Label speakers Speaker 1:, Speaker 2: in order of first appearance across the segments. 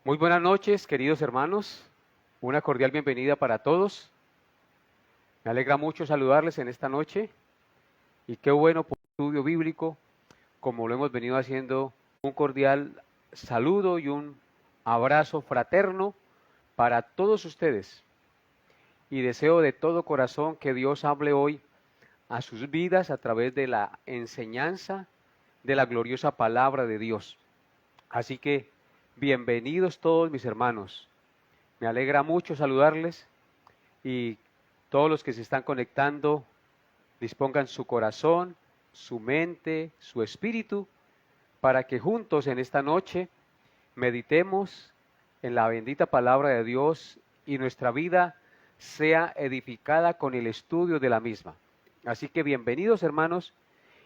Speaker 1: Muy buenas noches, queridos hermanos. Una cordial bienvenida para todos. Me alegra mucho saludarles en esta noche y qué bueno por el estudio bíblico, como lo hemos venido haciendo, un cordial saludo y un abrazo fraterno para todos ustedes. Y deseo de todo corazón que Dios hable hoy a sus vidas a través de la enseñanza de la gloriosa palabra de Dios. Así que bienvenidos todos mis hermanos. Me alegra mucho saludarles y todos los que se están conectando dispongan su corazón, su mente, su espíritu, para que juntos en esta noche meditemos en la bendita palabra de Dios y nuestra vida sea edificada con el estudio de la misma. Así que bienvenidos hermanos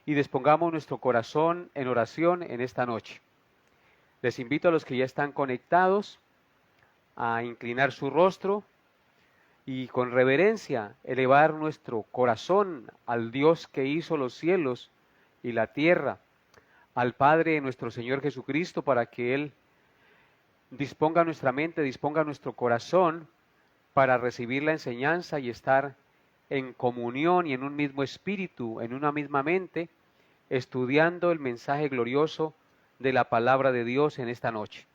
Speaker 1: y dispongamos nuestro corazón en oración en esta noche. Les invito a los que ya están conectados a inclinar su rostro y con reverencia elevar nuestro corazón al Dios que hizo los cielos y la tierra, al Padre de nuestro Señor Jesucristo, para que Él disponga nuestra mente, disponga nuestro corazón para recibir la enseñanza y estar en comunión y en un mismo espíritu, en una misma mente, estudiando el mensaje glorioso de la palabra de Dios en esta noche.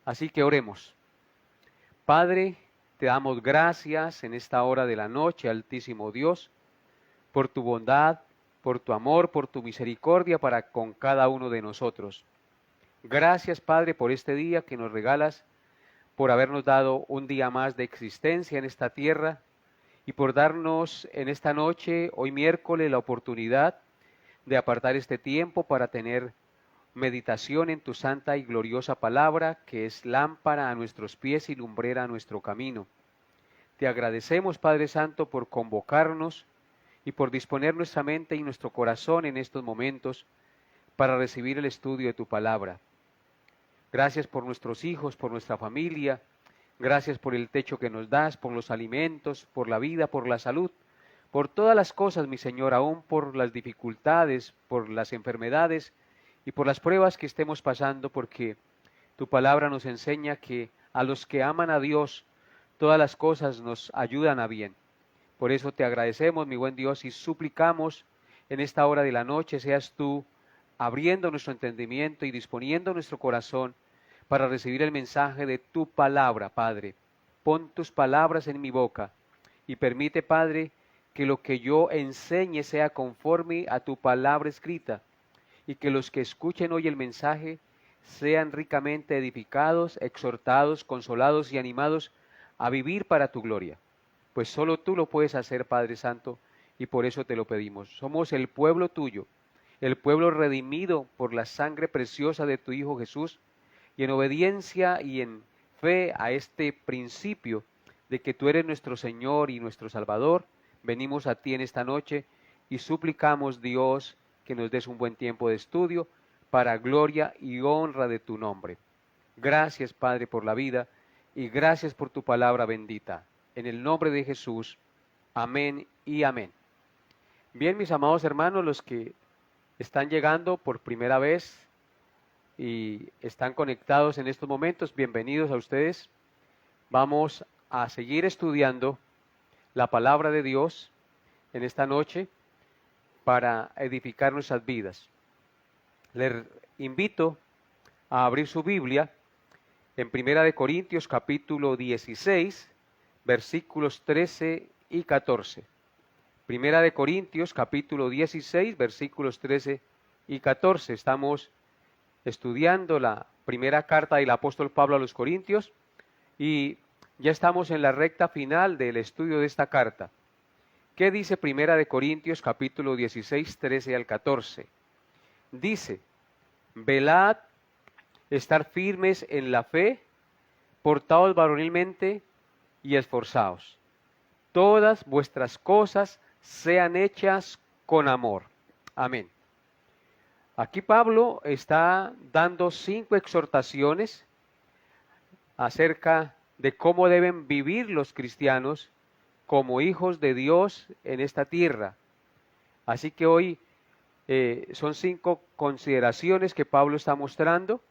Speaker 1: Así que oremos. Padre, te damos gracias en esta hora de la noche, Altísimo Dios, por tu bondad, por tu amor, por tu misericordia para con cada uno de nosotros. Gracias, Padre, por este día que nos regalas, por habernos dado un día más de existencia en esta tierra y por darnos en esta noche, hoy miércoles, la oportunidad de apartar este tiempo para tener meditación en tu santa y gloriosa palabra, que es lámpara a nuestros pies y lumbrera a nuestro camino. Te agradecemos, Padre Santo, por convocarnos y por disponer nuestra mente y nuestro corazón en estos momentos para recibir el estudio de tu palabra. Gracias por nuestros hijos, por nuestra familia, gracias por el techo que nos das, por los alimentos, por la vida, por la salud, por todas las cosas, mi Señor, aún por las dificultades, por las enfermedades y por las pruebas que estemos pasando, porque tu palabra nos enseña que a los que aman a Dios, todas las cosas nos ayudan a bien. Por eso te agradecemos, mi buen Dios, y suplicamos en esta hora de la noche seas tú abriendo nuestro entendimiento y disponiendo nuestro corazón para recibir el mensaje de tu palabra, Padre. Pon tus palabras en mi boca y permite, Padre, que lo que yo enseñe sea conforme a tu palabra escrita y que los que escuchen hoy el mensaje sean ricamente edificados, exhortados, consolados y animados a vivir para tu gloria. Pues solo tú lo puedes hacer, Padre Santo, y por eso te lo pedimos. Somos el pueblo tuyo, el pueblo redimido por la sangre preciosa de tu Hijo Jesús, y en obediencia y en fe a este principio de que tú eres nuestro Señor y nuestro Salvador, venimos a ti en esta noche y suplicamos, Dios, que nos des un buen tiempo de estudio para gloria y honra de tu nombre. Gracias, Padre, por la vida y gracias por tu palabra bendita. En el nombre de Jesús, amén y amén. Bien, mis amados hermanos, los que están llegando por primera vez y están conectados en estos momentos, bienvenidos a ustedes. Vamos a seguir estudiando la palabra de Dios en esta noche para edificar nuestras vidas. Les invito a abrir su Biblia en Primera de Corintios capítulo 16, versículos 13 y 14. Primera de Corintios capítulo 16, versículos 13 y 14. Estamos estudiando la primera carta del apóstol Pablo a los Corintios y ya estamos en la recta final del estudio de esta carta. ¿Qué dice Primera de Corintios capítulo 16, 13 al 14? Dice, velad, estar firmes en la fe, portaos varonilmente y esforzaos. Todas vuestras cosas sean hechas con amor. Amén. Aquí Pablo está dando 5 exhortaciones acerca de cómo deben vivir los cristianos como hijos de Dios en esta tierra. Así que hoy son 5 consideraciones que Pablo está mostrando.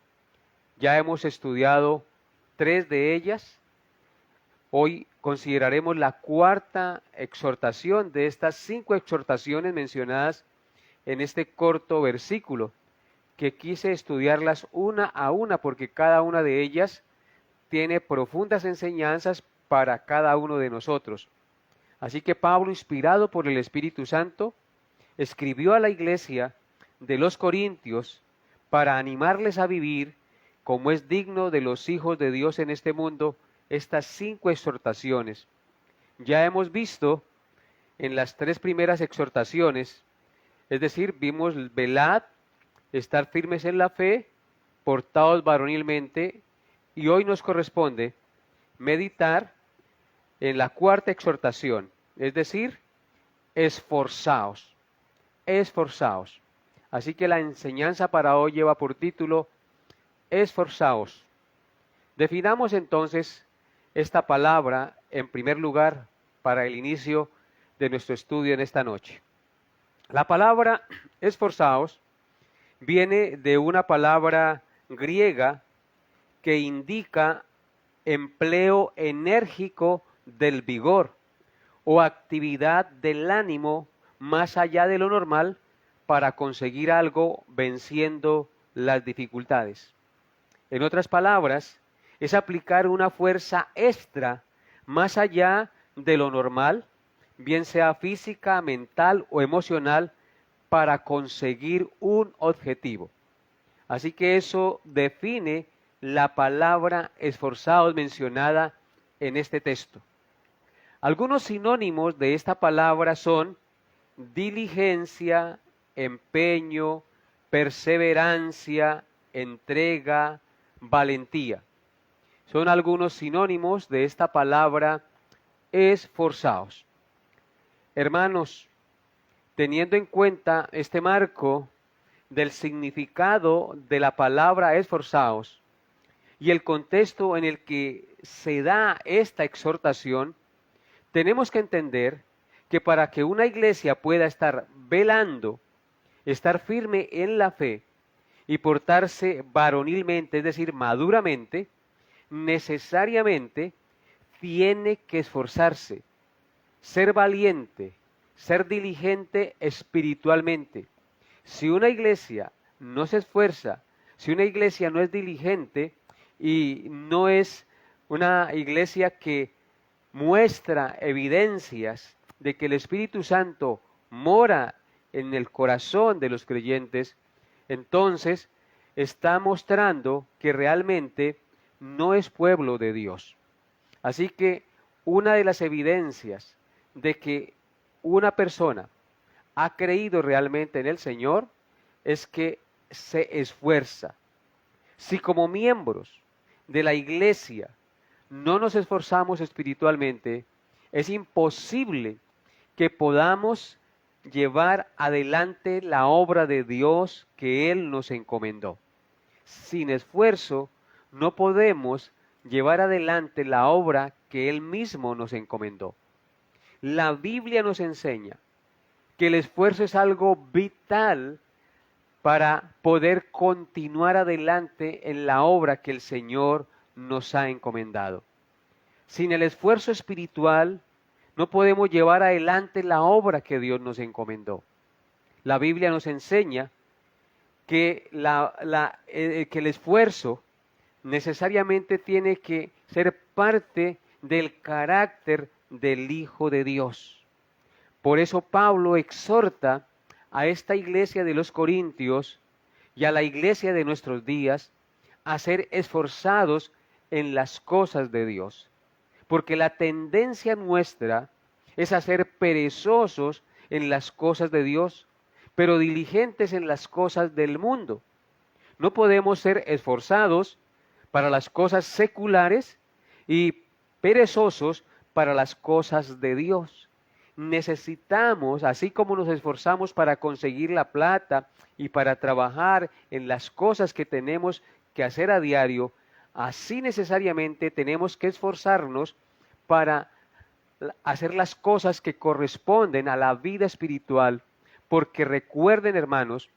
Speaker 1: Ya hemos estudiado 3 de ellas. Hoy consideraremos la cuarta exhortación de estas 5 exhortaciones mencionadas en este corto versículo, que quise estudiarlas una a una porque cada una de ellas tiene profundas enseñanzas para cada uno de nosotros. Así que Pablo, inspirado por el Espíritu Santo, escribió a la iglesia de los Corintios para animarles a vivir como es digno de los hijos de Dios en este mundo estas 5 exhortaciones. Ya hemos visto en las 3 primeras exhortaciones, es decir, vimos velad, estar firmes en la fe, portaos varonilmente, y hoy nos corresponde meditar en la cuarta exhortación, es decir, esforzaos, esforzaos. Así que la enseñanza para hoy lleva por título, esforzaos. Definamos entonces esta palabra en primer lugar para el inicio de nuestro estudio en esta noche. La palabra esforzaos viene de una palabra griega que indica empleo enérgico del vigor o actividad del ánimo más allá de lo normal para conseguir algo venciendo las dificultades. En otras palabras, es aplicar una fuerza extra más allá de lo normal, bien sea física, mental o emocional, para conseguir un objetivo. Así que eso define la palabra esforzados mencionada en este texto. Algunos sinónimos de esta palabra son diligencia, empeño, perseverancia, entrega, valentía. Son algunos sinónimos de esta palabra esforzaos. Hermanos, teniendo en cuenta este marco del significado de la palabra esforzaos y el contexto en el que se da esta exhortación, tenemos que entender que para que una iglesia pueda estar velando, estar firme en la fe y portarse varonilmente, es decir, maduramente, necesariamente tiene que esforzarse, ser valiente, ser diligente espiritualmente. Si una iglesia no se esfuerza, si una iglesia no es diligente y no es una iglesia que muestra evidencias de que el Espíritu Santo mora en el corazón de los creyentes, entonces está mostrando que realmente no es pueblo de Dios. Así que una de las evidencias de que una persona ha creído realmente en el Señor es que se esfuerza. Si como miembros de la iglesia no nos esforzamos espiritualmente, es imposible que podamos llevar adelante la obra de Dios que Él nos encomendó. Sin esfuerzo no podemos llevar adelante la obra que Él mismo nos encomendó. La Biblia nos enseña que el esfuerzo es algo vital para poder continuar adelante en la obra que el Señor nos ha encomendado. Sin el esfuerzo espiritual no podemos llevar adelante la obra que Dios nos encomendó. La Biblia nos enseña que, que el esfuerzo necesariamente tiene que ser parte del carácter del Hijo de Dios. Por eso Pablo exhorta a esta iglesia de los Corintios y a la iglesia de nuestros días a ser esforzados en las cosas de Dios. Porque la tendencia nuestra es a ser perezosos en las cosas de Dios, pero diligentes en las cosas del mundo. No podemos ser esforzados para las cosas seculares y perezosos para las cosas de Dios. Necesitamos, así como nos esforzamos para conseguir la plata y para trabajar en las cosas que tenemos que hacer a diario, así necesariamente tenemos que esforzarnos para hacer las cosas que corresponden a la vida espiritual, porque recuerden, hermanos,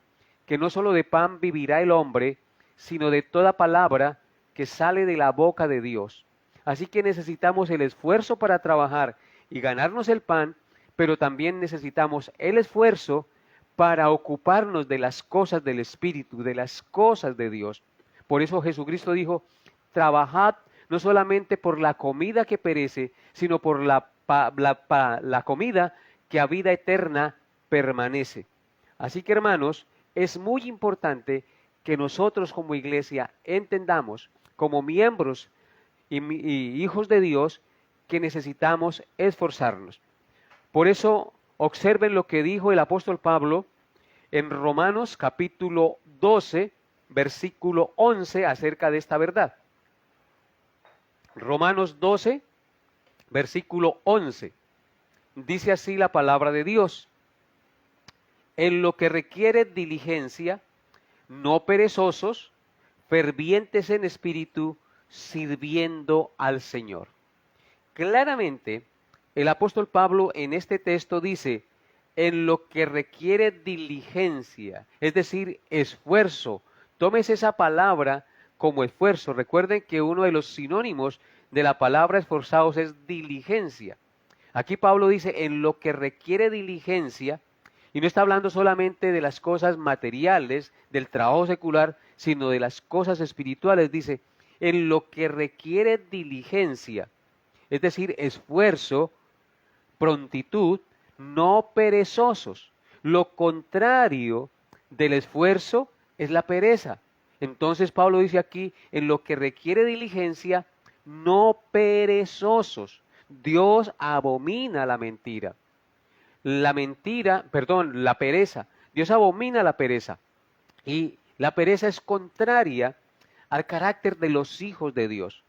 Speaker 1: que no solo de pan vivirá el hombre, sino de toda palabra que sale de la boca de Dios. Así que necesitamos el esfuerzo para trabajar y ganarnos el pan, pero también necesitamos el esfuerzo para ocuparnos de las cosas del Espíritu, de las cosas de Dios. Por eso Jesucristo dijo, trabajad no solamente por la comida que perece, sino por la comida que a vida eterna permanece. Así que, hermanos, es muy importante que nosotros como iglesia entendamos, como miembros y hijos de Dios, que necesitamos esforzarnos. Por eso, observen lo que dijo el apóstol Pablo en Romanos capítulo 12, versículo 11, acerca de esta verdad. Romanos 12, versículo 11. Dice así la palabra de Dios: en lo que requiere diligencia, no perezosos, fervientes en espíritu, sirviendo al Señor. Claramente, el apóstol Pablo en este texto dice, en lo que requiere diligencia, es decir, esfuerzo. Tómese esa palabra como esfuerzo. Recuerden que uno de los sinónimos de la palabra esforzados es diligencia. Aquí Pablo dice, en lo que requiere diligencia, y no está hablando solamente de las cosas materiales, del trabajo secular, sino de las cosas espirituales. Dice, en lo que requiere diligencia, es decir, esfuerzo, prontitud, no perezosos. Lo contrario del esfuerzo es la pereza. Entonces Pablo dice aquí, en lo que requiere diligencia, no perezosos. Dios abomina la mentira. La pereza. Dios abomina la pereza. Y la pereza es contraria al carácter de los hijos de Dios.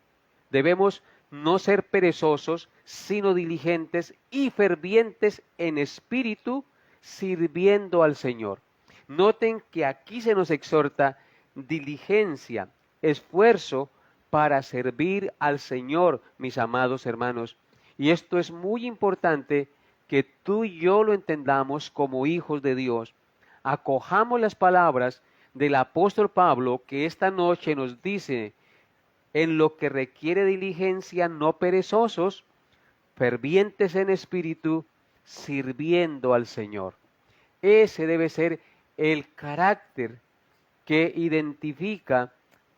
Speaker 1: Debemos no ser perezosos, sino diligentes y fervientes en espíritu, sirviendo al Señor. Noten que aquí se nos exhorta diligencia, esfuerzo para servir al Señor, mis amados hermanos. Y esto es muy importante que tú y yo lo entendamos como hijos de Dios. Acojamos las palabras del apóstol Pablo, que esta noche nos dice, en lo que requiere diligencia, no perezosos, fervientes en espíritu, sirviendo al Señor. Ese debe ser el carácter que identifica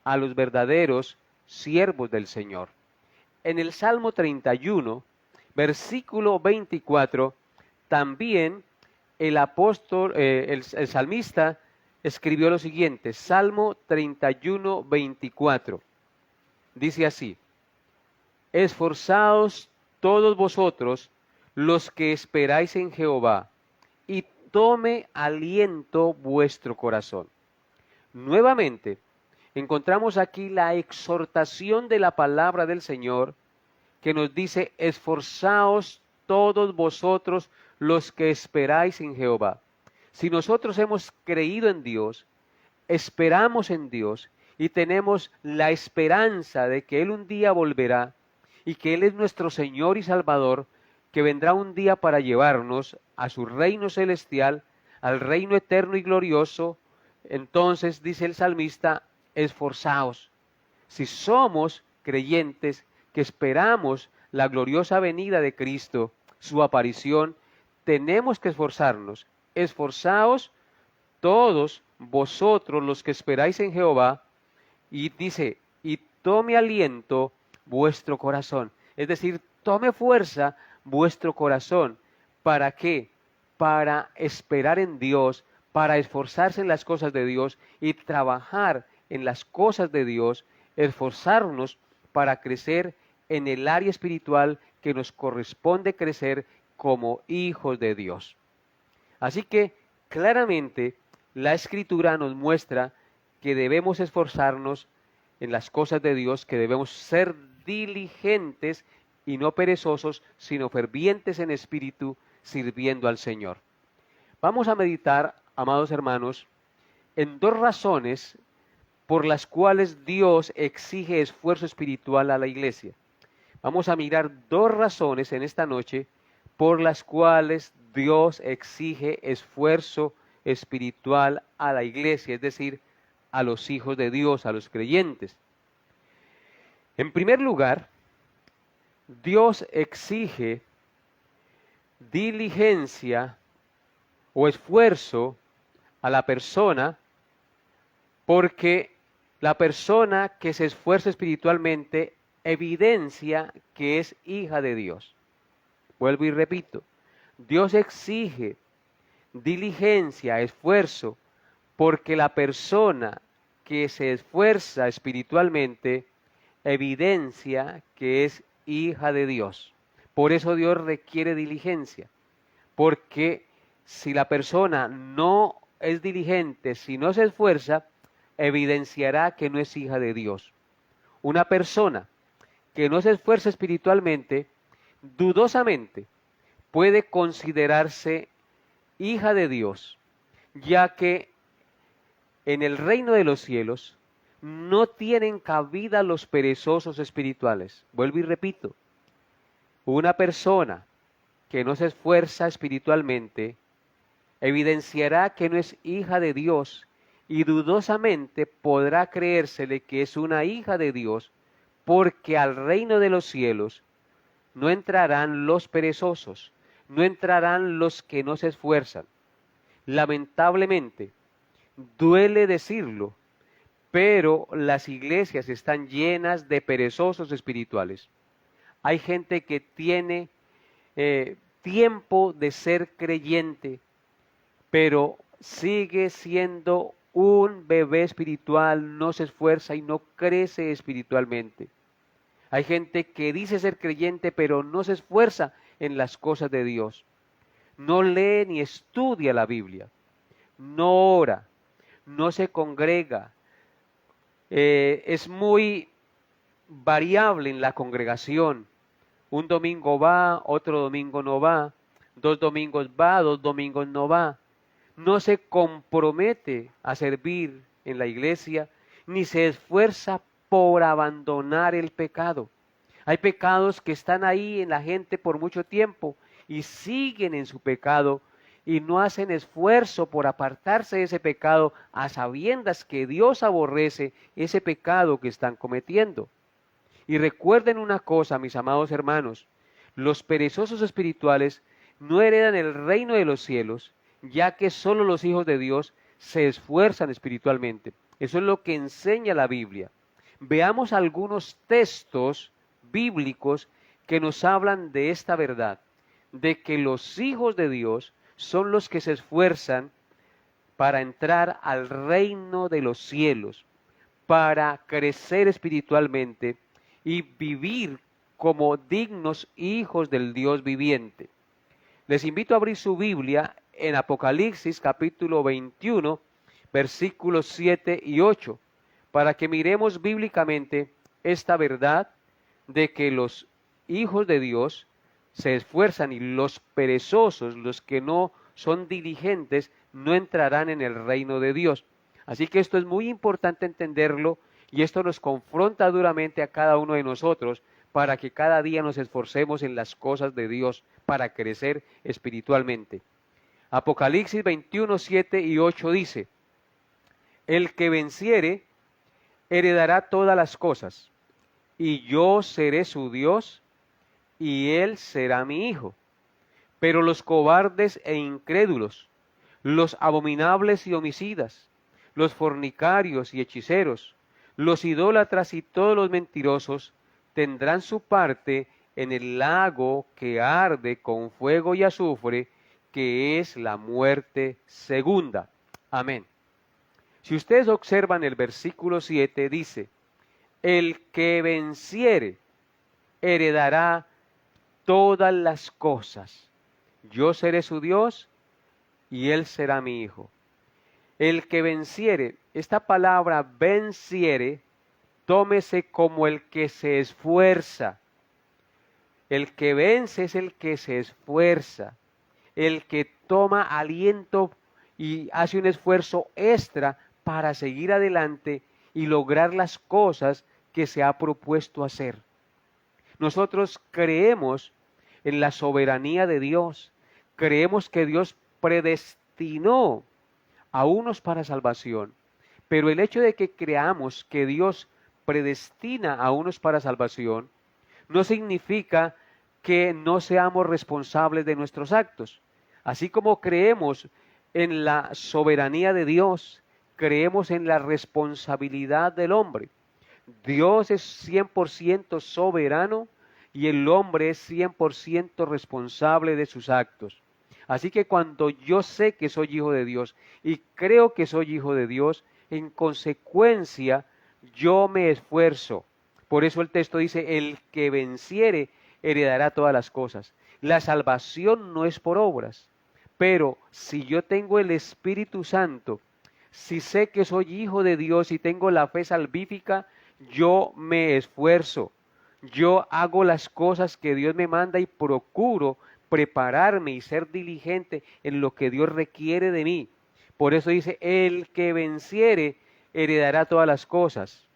Speaker 1: a los verdaderos siervos del Señor. En el Salmo 31, versículo 24, también el apóstol, el salmista escribió lo siguiente, Salmo 31, 24. Dice así, esforzaos todos vosotros los que esperáis en Jehová, y tome aliento vuestro corazón. Nuevamente, encontramos aquí la exhortación de la palabra del Señor, que nos dice, esforzaos todos vosotros los que esperáis en Jehová. Si nosotros hemos creído en Dios, esperamos en Dios y tenemos la esperanza de que Él un día volverá y que Él es nuestro Señor y Salvador, que vendrá un día para llevarnos a su reino celestial, al reino eterno y glorioso, entonces dice el salmista, esforzaos. Si somos creyentes que esperamos la gloriosa venida de Cristo, su aparición, tenemos que esforzarnos. Esforzaos todos vosotros los que esperáis en Jehová, y dice, y tome aliento vuestro corazón. Es decir, tome fuerza vuestro corazón. ¿Para qué? Para esperar en Dios, para esforzarse en las cosas de Dios y trabajar en las cosas de Dios, esforzarnos para crecer en el área espiritual que nos corresponde crecer como hijos de Dios. Así que claramente la Escritura nos muestra que debemos esforzarnos en las cosas de Dios, que debemos ser diligentes y no perezosos, sino fervientes en espíritu, sirviendo al Señor. Vamos a meditar, amados hermanos, en dos razones por las cuales Dios exige esfuerzo espiritual a la iglesia. Vamos a mirar dos razones en esta noche por las cuales Dios exige esfuerzo espiritual a la iglesia, es decir, a los hijos de Dios, a los creyentes. En primer lugar, Dios exige diligencia o esfuerzo a la persona, porque la persona que se esfuerza espiritualmente evidencia que es hija de Dios. Vuelvo y repito, Dios exige diligencia, esfuerzo, porque la persona que se esfuerza espiritualmente evidencia que es hija de Dios. Por eso Dios requiere diligencia, porque si la persona no es diligente, si no se esfuerza, evidenciará que no es hija de Dios. Una persona que no se esfuerza espiritualmente, dudosamente, puede considerarse hija de Dios, ya que en el reino de los cielos no tienen cabida los perezosos espirituales. Vuelvo y repito, una persona que no se esfuerza espiritualmente evidenciará que no es hija de Dios y dudosamente podrá creérsele que es una hija de Dios, porque al reino de los cielos no entrarán los perezosos, no entrarán los que no se esfuerzan. Lamentablemente, duele decirlo, pero las iglesias están llenas de perezosos espirituales. Hay gente que tiene tiempo de ser creyente, pero sigue siendo un bebé espiritual, no se esfuerza y no crece espiritualmente. Hay gente que dice ser creyente, pero no se esfuerza en las cosas de Dios. No lee ni estudia la Biblia, no ora, no se congrega, es muy variable en la congregación. Un domingo va, otro domingo no va, 2 domingos va, 2 domingos no va. No se compromete a servir en la iglesia, ni se esfuerza por abandonar el pecado. Hay pecados que están ahí en la gente por mucho tiempo y siguen en su pecado y no hacen esfuerzo por apartarse de ese pecado a sabiendas que Dios aborrece ese pecado que están cometiendo. Y recuerden una cosa, mis amados hermanos, los perezosos espirituales no heredan el reino de los cielos, ya que solo los hijos de Dios se esfuerzan espiritualmente. Eso es lo que enseña la Biblia. Veamos algunos textos bíblicos que nos hablan de esta verdad, de que los hijos de Dios son los que se esfuerzan para entrar al reino de los cielos, para crecer espiritualmente y vivir como dignos hijos del Dios viviente. Les invito a abrir su Biblia en Apocalipsis capítulo 21, versículos 7 y 8, para que miremos bíblicamente esta verdad de que los hijos de Dios se esfuerzan y los perezosos, los que no son diligentes, no entrarán en el reino de Dios. Así que esto es muy importante entenderlo y esto nos confronta duramente a cada uno de nosotros para que cada día nos esforcemos en las cosas de Dios para crecer espiritualmente. Apocalipsis 21, 7 y 8 dice: el que venciere heredará todas las cosas, y yo seré su Dios, y él será mi hijo. Pero los cobardes e incrédulos, los abominables y homicidas, los fornicarios y hechiceros, los idólatras y todos los mentirosos tendrán su parte en el lago que arde con fuego y azufre, que es la muerte segunda. Amén. Si ustedes observan el versículo 7, dice: el que venciere heredará todas las cosas. Yo seré su Dios y él será mi hijo. El que venciere, esta palabra venciere, tómese como el que se esfuerza. El que vence es el que se esfuerza, el que toma aliento y hace un esfuerzo extra para seguir adelante y lograr las cosas que se ha propuesto hacer. Nosotros creemos en la soberanía de Dios, creemos que Dios predestinó a unos para salvación, pero el hecho de que creamos que Dios predestina a unos para salvación, no significa que no seamos responsables de nuestros actos. Así como creemos en la soberanía de Dios, creemos en la responsabilidad del hombre. Dios es 100% soberano y el hombre es 100% responsable de sus actos. Así que cuando yo sé que soy hijo de Dios y creo que soy hijo de Dios, en consecuencia yo me esfuerzo. Por eso el texto dice, el que venciere heredará todas las cosas. La salvación no es por obras, pero si yo tengo el Espíritu Santo, si sé que soy hijo de Dios y tengo la fe salvífica, yo me esfuerzo. Yo hago las cosas que Dios me manda y procuro prepararme y ser diligente en lo que Dios requiere de mí. Por eso dice, el que venciere heredará todas las cosas.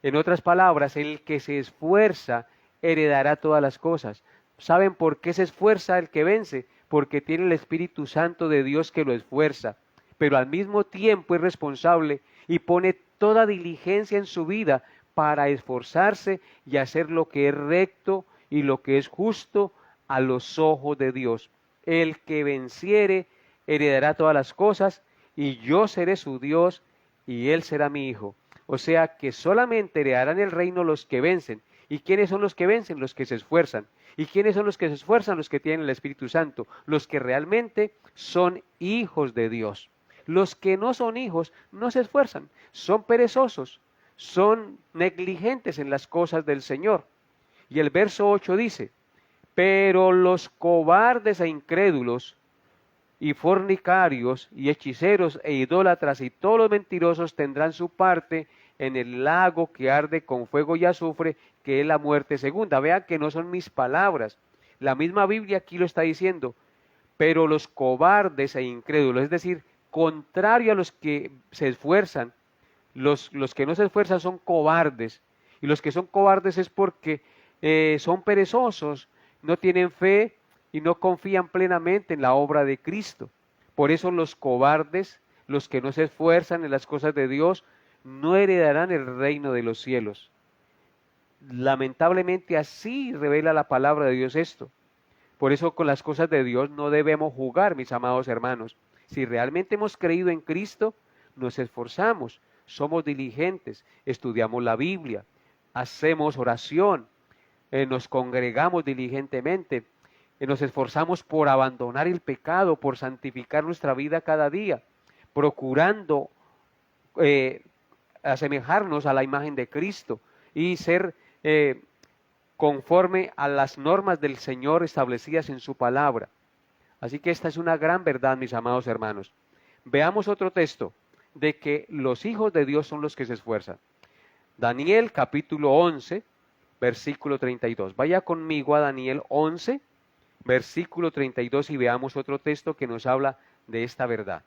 Speaker 1: En otras palabras, el que se esfuerza heredará todas las cosas. ¿Saben por qué se esfuerza el que vence? Porque tiene el Espíritu Santo de Dios que lo esfuerza, pero al mismo tiempo es responsable y pone toda diligencia en su vida para esforzarse y hacer lo que es recto y lo que es justo a los ojos de Dios. El que venciere heredará todas las cosas y yo seré su Dios y él será mi hijo. O sea que solamente heredarán el reino los que vencen. ¿Y quiénes son los que vencen? Los que se esfuerzan. ¿Y quiénes son los que se esfuerzan? Los que tienen el Espíritu Santo, los que realmente son hijos de Dios. Los que no son hijos no se esfuerzan, son perezosos, son negligentes en las cosas del Señor. Y el verso 8 dice, pero los cobardes e incrédulos, y fornicarios, y hechiceros, e idólatras, y todos los mentirosos tendrán su parte en el lago que arde con fuego y azufre, que es la muerte segunda. Vean que no son mis palabras. La misma Biblia aquí lo está diciendo. Pero los cobardes e incrédulos, es decir, contrario a los que se esfuerzan, los que no se esfuerzan son cobardes. Y los que son cobardes es porque son perezosos, no tienen fe y no confían plenamente en la obra de Cristo. Por eso los cobardes, los que no se esfuerzan en las cosas de Dios, no heredarán el reino de los cielos. Lamentablemente así revela la palabra de Dios esto. Por eso con las cosas de Dios no debemos jugar, mis amados hermanos. Si realmente hemos creído en Cristo, nos esforzamos, somos diligentes, estudiamos la Biblia, hacemos oración, nos congregamos diligentemente, nos esforzamos por abandonar el pecado, por santificar nuestra vida cada día, procurando asemejarnos a la imagen de Cristo y ser conforme a las normas del Señor establecidas en su palabra. Así que esta es una gran verdad, mis amados hermanos. Veamos otro texto de que los hijos de Dios son los que se esfuerzan. Daniel capítulo 11, versículo 32. Vaya conmigo a Daniel 11, versículo 32 y veamos otro texto que nos habla de esta verdad.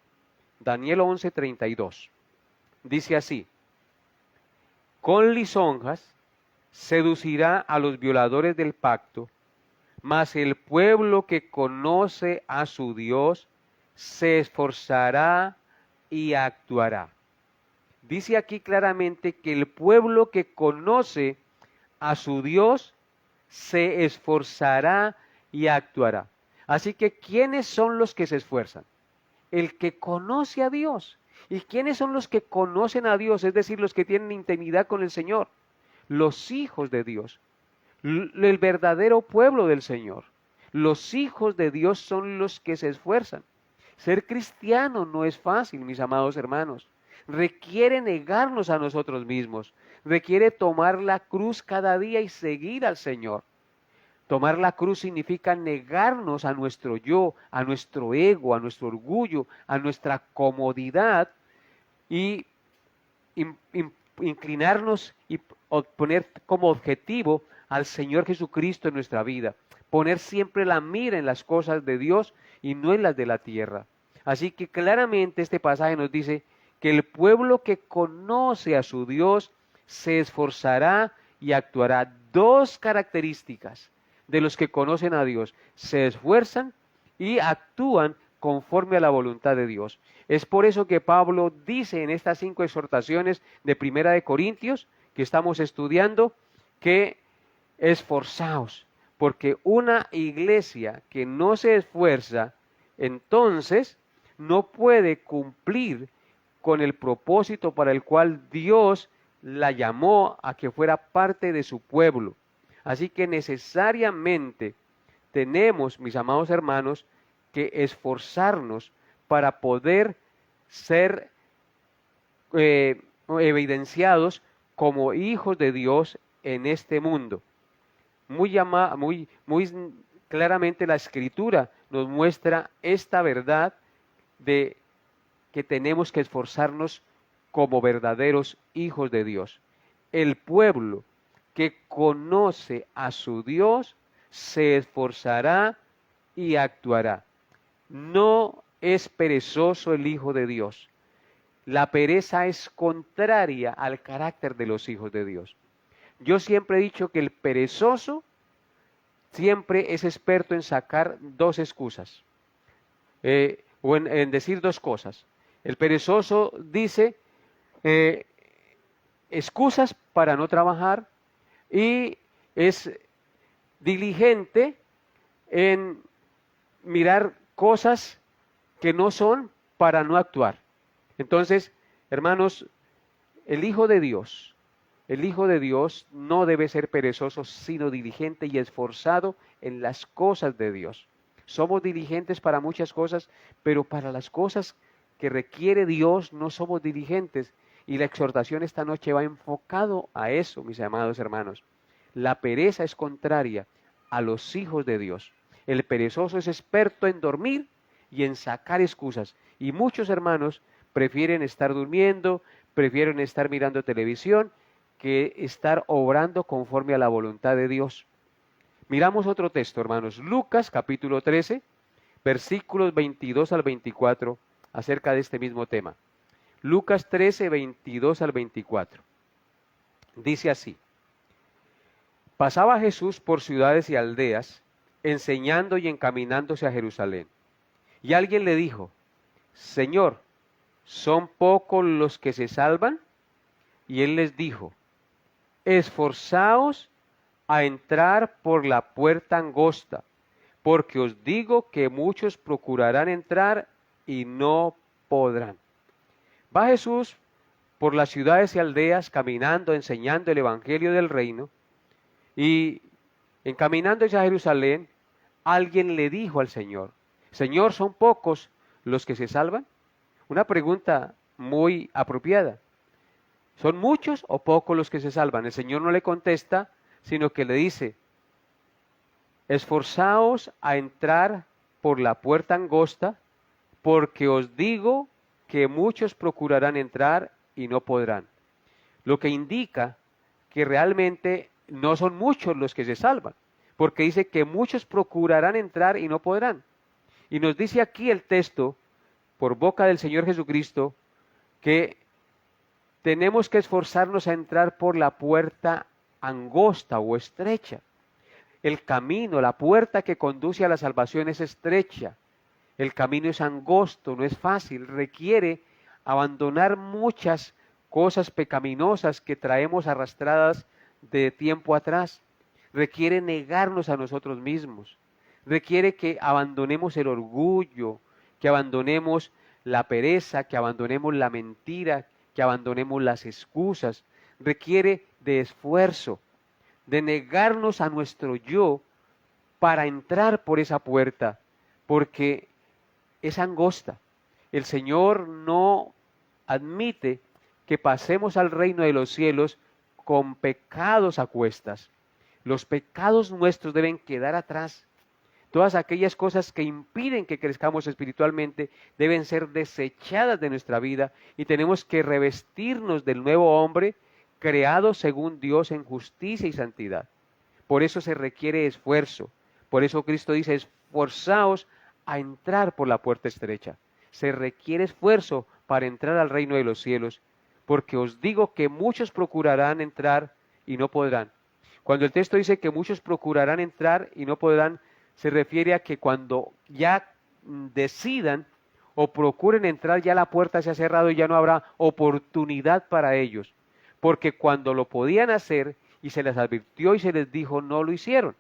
Speaker 1: Daniel 11, 32. Dice así, con lisonjas seducirá a los violadores del pacto, mas el pueblo que conoce a su Dios se esforzará y actuará. Dice aquí claramente que el pueblo que conoce a su Dios se esforzará y actuará. Así que, ¿quiénes son los que se esfuerzan? El que conoce a Dios. ¿Y quiénes son los que conocen a Dios? Es decir, los que tienen intimidad con el Señor. Los hijos de Dios, el verdadero pueblo del Señor. Los hijos de Dios son los que se esfuerzan. Ser cristiano no es fácil, mis amados hermanos. Requiere negarnos a nosotros mismos. Requiere tomar la cruz cada día y seguir al Señor. Tomar la cruz significa negarnos a nuestro yo, a nuestro ego, a nuestro orgullo, a nuestra comodidad y inclinarnos y poner como objetivo al Señor Jesucristo en nuestra vida. Poner siempre la mira en las cosas de Dios y no en las de la tierra. Así que claramente este pasaje nos dice que el pueblo que conoce a su Dios se esforzará y actuará. Dos características de los que conocen a Dios: se esfuerzan y actúan conforme a la voluntad de Dios. Es por eso que Pablo dice en estas 5 exhortaciones de Primera de Corintios que estamos estudiando, que esforzaos, porque una iglesia que no se esfuerza, entonces no puede cumplir con el propósito para el cual Dios la llamó a que fuera parte de su pueblo. Así que necesariamente tenemos, mis amados hermanos, que esforzarnos para poder ser evidenciados como hijos de Dios en este mundo. Muy claramente la Escritura nos muestra esta verdad de que tenemos que esforzarnos como verdaderos hijos de Dios. El pueblo que conoce a su Dios se esforzará y actuará. No es perezoso el Hijo de Dios. La pereza es contraria al carácter de los hijos de Dios. Yo siempre he dicho que el perezoso siempre es experto en sacar dos excusas, o en decir dos cosas. El perezoso dice excusas para no trabajar y es diligente en mirar cosas que no son para no actuar. Entonces, hermanos, el Hijo de Dios no debe ser perezoso, sino diligente y esforzado en las cosas de Dios. Somos diligentes para muchas cosas, pero para las cosas que requiere Dios no somos diligentes. Y la exhortación esta noche va enfocado a eso, mis amados hermanos. La pereza es contraria a los hijos de Dios. El perezoso es experto en dormir y en sacar excusas. Y muchos hermanos prefieren estar durmiendo, prefieren estar mirando televisión, que estar obrando conforme a la voluntad de Dios. Miramos otro texto, hermanos. Lucas capítulo 13, versículos 22 al 24, acerca de este mismo tema. Lucas 13, 22 al 24. Dice así: pasaba Jesús por ciudades y aldeas, enseñando y encaminándose a Jerusalén. Y alguien le dijo: Señor, ¿son pocos los que se salvan? Y él les dijo: esforzaos a entrar por la puerta angosta, porque os digo que muchos procurarán entrar y no podrán. Va Jesús por las ciudades y aldeas caminando, enseñando el evangelio del reino, y encaminándose a Jerusalén, alguien le dijo al Señor: Señor, ¿son pocos los que se salvan? Una pregunta muy apropiada. ¿Son muchos o pocos los que se salvan? El Señor no le contesta, sino que le dice: esforzaos a entrar por la puerta angosta, porque os digo que muchos procurarán entrar y no podrán. Lo que indica que realmente no son muchos los que se salvan, porque dice que muchos procurarán entrar y no podrán. Y nos dice aquí el texto, por boca del Señor Jesucristo, que tenemos que esforzarnos a entrar por la puerta angosta o estrecha. El camino, la puerta que conduce a la salvación es estrecha. El camino es angosto, no es fácil, requiere abandonar muchas cosas pecaminosas que traemos arrastradas de tiempo atrás. Requiere negarnos a nosotros mismos. Requiere que abandonemos el orgullo, que abandonemos la pereza, que abandonemos la mentira, que abandonemos las excusas. Requiere de esfuerzo, de negarnos a nuestro yo para entrar por esa puerta, porque es angosta. El Señor no admite que pasemos al reino de los cielos con pecados a cuestas. Los pecados nuestros deben quedar atrás. Todas aquellas cosas que impiden que crezcamos espiritualmente deben ser desechadas de nuestra vida y tenemos que revestirnos del nuevo hombre creado según Dios en justicia y santidad. Por eso se requiere esfuerzo. Por eso Cristo dice: esforzaos a entrar por la puerta estrecha. Se requiere esfuerzo para entrar al reino de los cielos, porque os digo que muchos procurarán entrar y no podrán. Cuando el texto dice que muchos procurarán entrar y no podrán, se refiere a que cuando ya decidan o procuren entrar, ya la puerta se ha cerrado y ya no habrá oportunidad para ellos. porque cuando lo podían hacer y se les advirtió y se les dijo, no lo hicieron.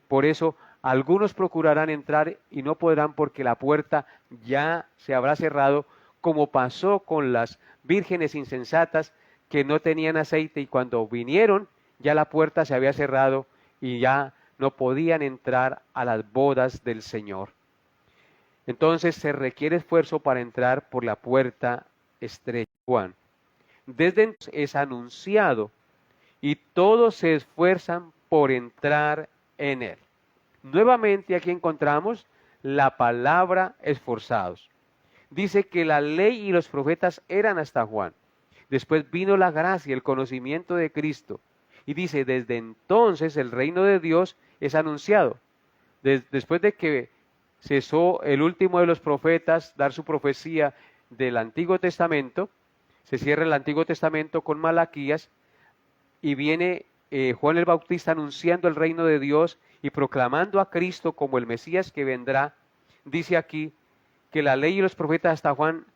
Speaker 1: Por eso algunos procurarán entrar y no podrán porque la puerta ya se habrá cerrado, como pasó con las vírgenes insensatas que no tenían aceite y cuando vinieron ya la puerta se había cerrado y ya no podían entrar a las bodas del Señor. Entonces se requiere esfuerzo para entrar por la puerta estrecha. Juan. Desde entonces es anunciado y todos se esfuerzan por entrar en él. Nuevamente aquí encontramos la palabra esforzados. Dice que la ley y los profetas eran hasta Juan. Después vino la gracia, el conocimiento de Cristo. Y dice, desde entonces el reino de Dios es anunciado. Después de que cesó el último de los profetas dar su profecía del Antiguo Testamento, se cierra el Antiguo Testamento con Malaquías y viene Juan el Bautista anunciando el reino de Dios y proclamando a Cristo como el Mesías que vendrá. Dice aquí que la ley y los profetas hasta Juan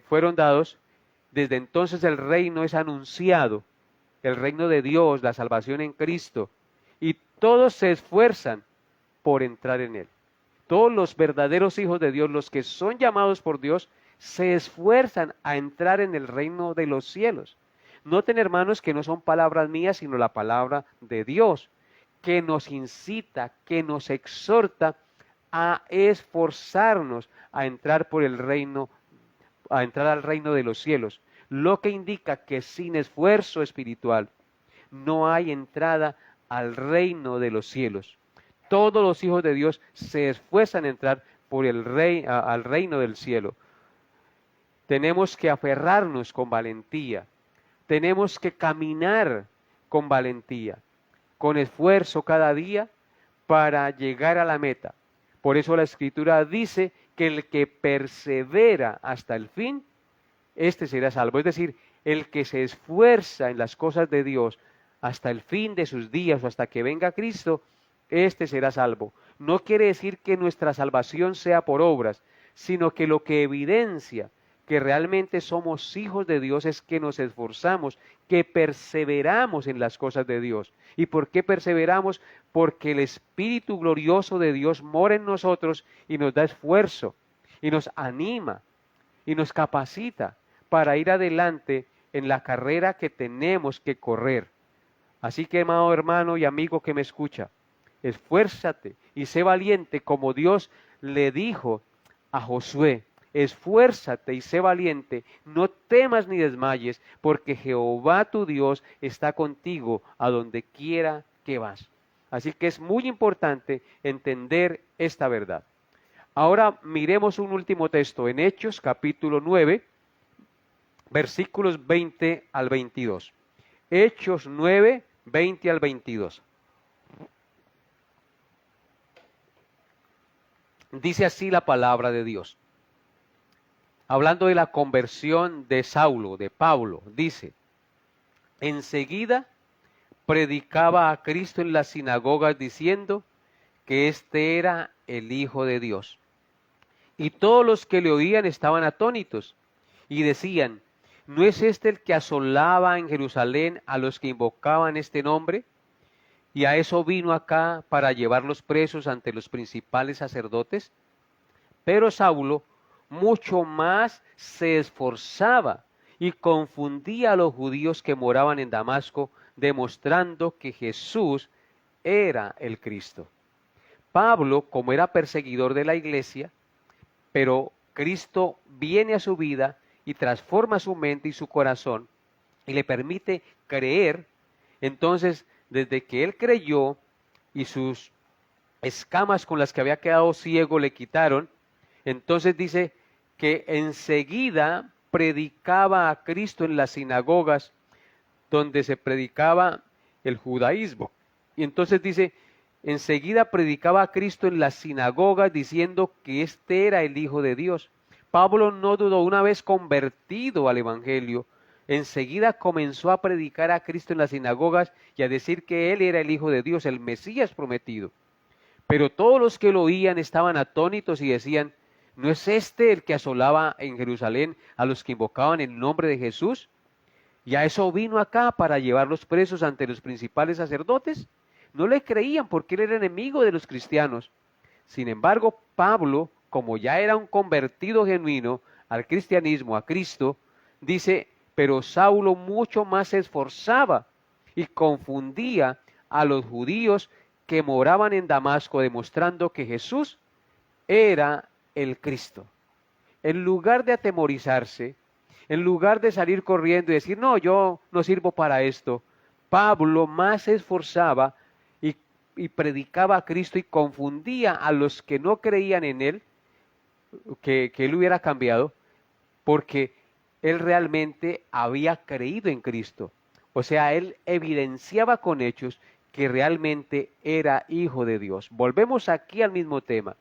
Speaker 1: fueron dados. Desde entonces el reino es anunciado, el reino de Dios, la salvación en Cristo, y todos se esfuerzan por entrar en él. Todos los verdaderos hijos de Dios, los que son llamados por Dios, se esfuerzan a entrar en el reino de los cielos. Noten, hermanos, que no son palabras mías, sino la palabra de Dios, que nos incita, que nos exhorta a esforzarnos a entrar por el reino, a entrar al reino de los cielos, lo que indica que sin esfuerzo espiritual no hay entrada al reino de los cielos. Todos los hijos de Dios se esfuerzan a entrar por el al reino del cielo. Tenemos que aferrarnos con valentía, tenemos que caminar con valentía, con esfuerzo cada día para llegar a la meta. Por eso la Escritura dice que el que persevera hasta el fin, este será salvo. Es decir, el que se esfuerza en las cosas de Dios hasta el fin de sus días o hasta que venga Cristo, este será salvo. No quiere decir que nuestra salvación sea por obras, sino que lo que evidencia que realmente somos hijos de Dios es que nos esforzamos, que perseveramos en las cosas de Dios. ¿Y por qué perseveramos? Porque el Espíritu glorioso de Dios mora en nosotros y nos da esfuerzo, y nos anima, y nos capacita para ir adelante en la carrera que tenemos que correr. Así que, amado hermano y amigo que me escucha, esfuérzate y sé valiente como Dios le dijo a Josué. Esfuérzate y sé valiente, no temas ni desmayes, porque Jehová tu Dios está contigo a donde quiera que vas. Así que es muy importante entender esta verdad. Ahora miremos un último texto en Hechos capítulo 9, versículos 20 al 22. Hechos 9, 20 al 22. Dice así la palabra de Dios. Hablando de la conversión de Saulo, de Pablo, dice, enseguida predicaba a Cristo en las sinagogas diciendo que éste era el Hijo de Dios. Y todos los que le oían estaban atónitos y decían, ¿no es este el que asolaba en Jerusalén a los que invocaban este nombre? Y a eso vino acá para llevarlos presos ante los principales sacerdotes. Pero Saulo mucho más se esforzaba y confundía a los judíos que moraban en Damasco, demostrando que Jesús era el Cristo. Pablo, como era perseguidor de la iglesia, pero Cristo viene a su vida y transforma su mente y su corazón y le permite creer. Entonces, desde que él creyó y sus escamas con las que había quedado ciego le quitaron, entonces dice que enseguida predicaba a Cristo en las sinagogas donde se predicaba el judaísmo. Y entonces dice, enseguida predicaba a Cristo en las sinagogas diciendo que este era el Hijo de Dios. Pablo no dudó, una vez convertido al Evangelio, enseguida comenzó a predicar a Cristo en las sinagogas y a decir que él era el Hijo de Dios, el Mesías prometido. Pero todos los que lo oían estaban atónitos y decían, ¿no es este el que asolaba en Jerusalén a los que invocaban el nombre de Jesús? ¿Y a eso vino acá para llevarlos presos ante los principales sacerdotes? No le creían porque él era enemigo de los cristianos. Sin embargo, Pablo, como ya era un convertido genuino al cristianismo, a Cristo, dice, pero Saulo mucho más se esforzaba y confundía a los judíos que moraban en Damasco, demostrando que Jesús era el Cristo. En lugar de atemorizarse, en lugar de salir corriendo y decir, no, yo no sirvo para esto, Pablo más se esforzaba y predicaba a Cristo y confundía a los que no creían en él, que él hubiera cambiado, porque él realmente había creído en Cristo. O sea, él evidenciaba con hechos que realmente era hijo de Dios. Volvemos aquí al mismo tema.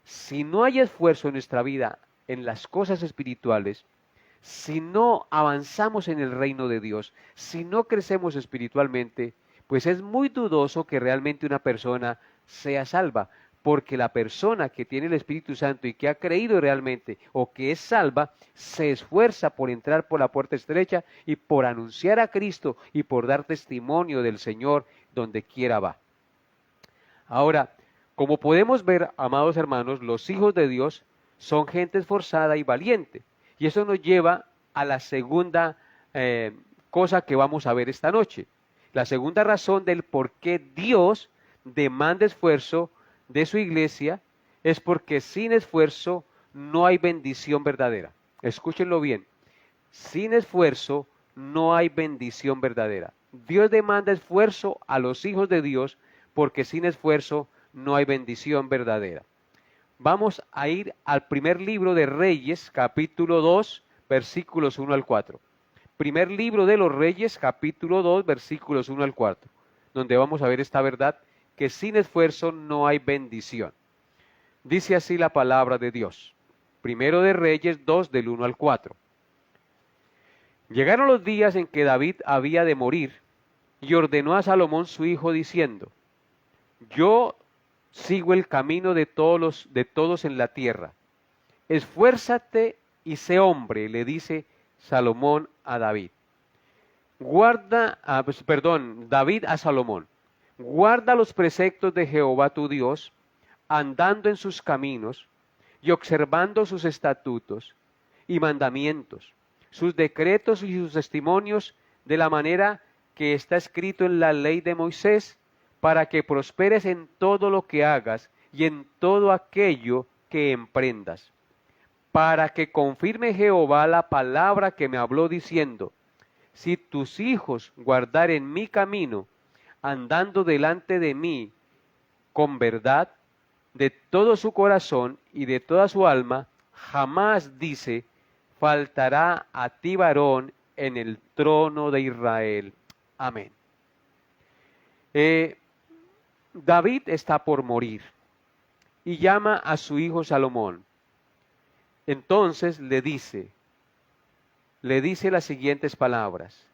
Speaker 1: Si no hay esfuerzo en nuestra vida en las cosas espirituales, si no avanzamos en el reino de Dios, si no crecemos espiritualmente, pues es muy dudoso que realmente una persona sea salva, porque la persona que tiene el Espíritu Santo y que ha creído realmente o que es salva, se esfuerza por entrar por la puerta estrecha y por anunciar a Cristo y por dar testimonio del Señor donde quiera va. Ahora, como podemos ver, amados hermanos, los hijos de Dios son gente esforzada y valiente. Y eso nos lleva a la segunda cosa que vamos a ver esta noche. La segunda razón del por qué Dios demanda esfuerzo de su iglesia es porque sin esfuerzo no hay bendición verdadera. Escúchenlo bien. Sin esfuerzo no hay bendición verdadera. Dios demanda esfuerzo a los hijos de Dios porque sin esfuerzo no hay bendición verdadera. Vamos a ir al primer libro de Reyes, capítulo 2, versículos 1 al 4. Primer libro de los Reyes, capítulo 2, versículos 1 al 4, donde vamos a ver esta verdad, que sin esfuerzo no hay bendición. Dice así la palabra de Dios. Primero de Reyes 2, del 1 al 4. Llegaron los días en que David había de morir, y ordenó a Salomón su hijo diciendo, yo sigo el camino de todos en la tierra. Esfuérzate y sé hombre, le dice Salomón a David. David a Salomón. Guarda los preceptos de Jehová tu Dios, andando en sus caminos y observando sus estatutos y mandamientos, sus decretos y sus testimonios, de la manera que está escrito en la ley de Moisés, para que prosperes en todo lo que hagas y en todo aquello que emprendas. Para que confirme Jehová la palabra que me habló diciendo, si tus hijos guardaren mi camino, andando delante de mí con verdad, de todo su corazón y de toda su alma, jamás, dice, faltará a ti varón en el trono de Israel. Amén. David está por morir y llama a su hijo Salomón. Entonces le dice las siguientes palabras.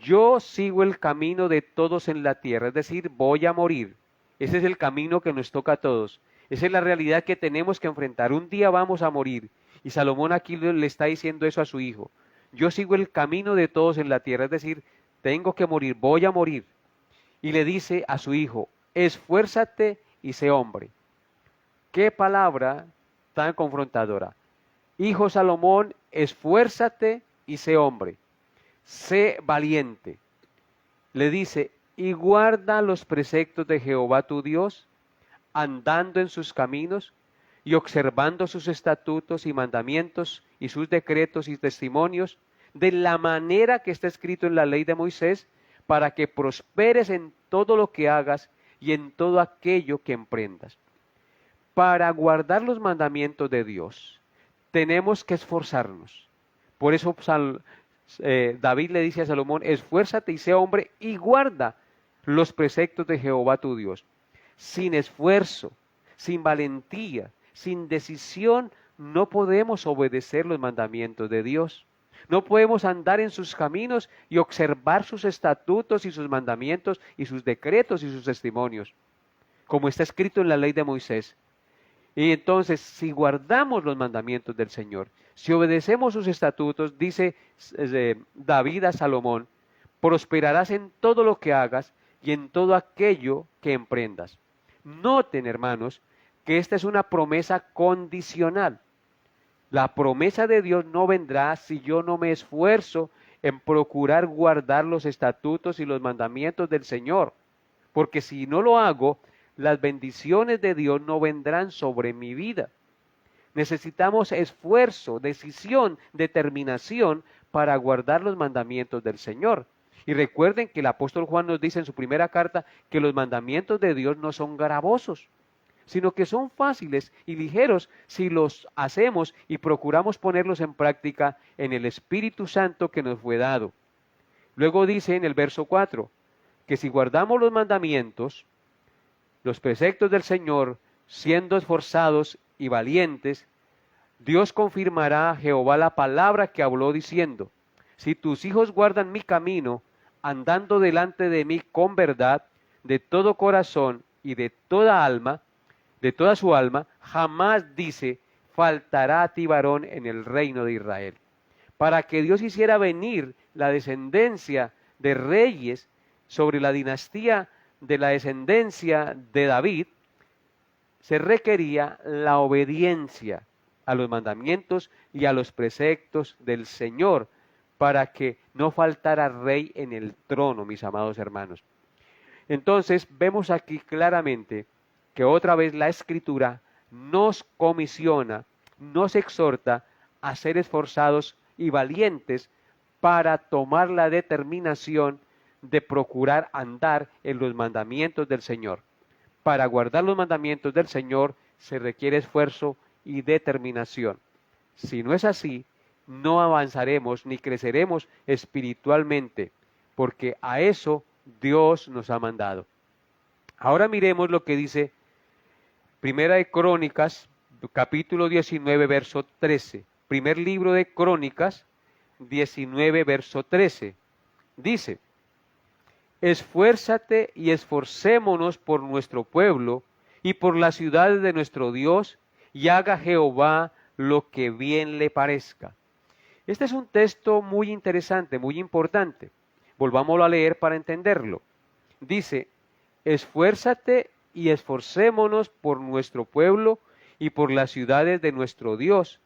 Speaker 1: Yo sigo el camino de todos en la tierra, es decir, voy a morir. Ese es el camino que nos toca a todos. Esa es la realidad que tenemos que enfrentar. Un día vamos a morir. Y Salomón aquí le está diciendo eso a su hijo. Yo sigo el camino de todos en la tierra, es decir, tengo que morir, voy a morir. Y le dice a su hijo, esfuérzate y sé hombre. Qué palabra tan confrontadora. Hijo Salomón, esfuérzate y sé hombre. Sé valiente. Le dice, y guarda los preceptos de Jehová tu Dios, andando en sus caminos y observando sus estatutos y mandamientos y sus decretos y testimonios, de la manera que está escrito en la ley de Moisés, para que prosperes en todo lo que hagas y en todo aquello que emprendas. Para guardar los mandamientos de Dios, tenemos que esforzarnos. Por eso David le dice a Salomón, esfuérzate y sé hombre y guarda los preceptos de Jehová tu Dios. Sin esfuerzo, sin valentía, sin decisión, no podemos obedecer los mandamientos de Dios. No podemos andar en sus caminos y observar sus estatutos y sus mandamientos y sus decretos y sus testimonios, como está escrito en la ley de Moisés. Y entonces, si guardamos los mandamientos del Señor, si obedecemos sus estatutos, dice David a Salomón, prosperarás en todo lo que hagas y en todo aquello que emprendas. Noten, hermanos, que esta es una promesa condicional. La promesa de Dios no vendrá si yo no me esfuerzo en procurar guardar los estatutos y los mandamientos del Señor. Porque si no lo hago, las bendiciones de Dios no vendrán sobre mi vida. Necesitamos esfuerzo, decisión, determinación para guardar los mandamientos del Señor. Y recuerden que el apóstol Juan nos dice en su primera carta que los mandamientos de Dios no son gravosos, sino que son fáciles y ligeros si los hacemos y procuramos ponerlos en práctica en el Espíritu Santo que nos fue dado. Luego dice en el verso 4, que si guardamos los mandamientos, los preceptos del Señor, siendo esforzados y valientes, Dios confirmará a Jehová la palabra que habló diciendo, si tus hijos guardan mi camino, andando delante de mí con verdad, de todo corazón y de toda alma, de toda su alma, jamás dice, faltará a ti varón en el reino de Israel. Para que Dios hiciera venir la descendencia de reyes sobre la dinastía de la descendencia de David, se requería la obediencia a los mandamientos y a los preceptos del Señor, para que no faltara rey en el trono, mis amados hermanos. Entonces vemos aquí claramente que otra vez la Escritura nos comisiona, nos exhorta a ser esforzados y valientes para tomar la determinación de procurar andar en los mandamientos del Señor. Para guardar los mandamientos del Señor se requiere esfuerzo y determinación. Si no es así, no avanzaremos ni creceremos espiritualmente, porque a eso Dios nos ha mandado. Ahora miremos lo que dice Primera de Crónicas, capítulo 19, verso 13. Primer libro de Crónicas, 19, verso 13. Dice, esfuérzate y esforcémonos por nuestro pueblo y por las ciudades de nuestro Dios, y haga Jehová lo que bien le parezca. Este es un texto muy interesante, muy importante. Volvámoslo a leer para entenderlo. Dice, esfuérzate y esforcémonos por nuestro pueblo y por las ciudades de nuestro Dios,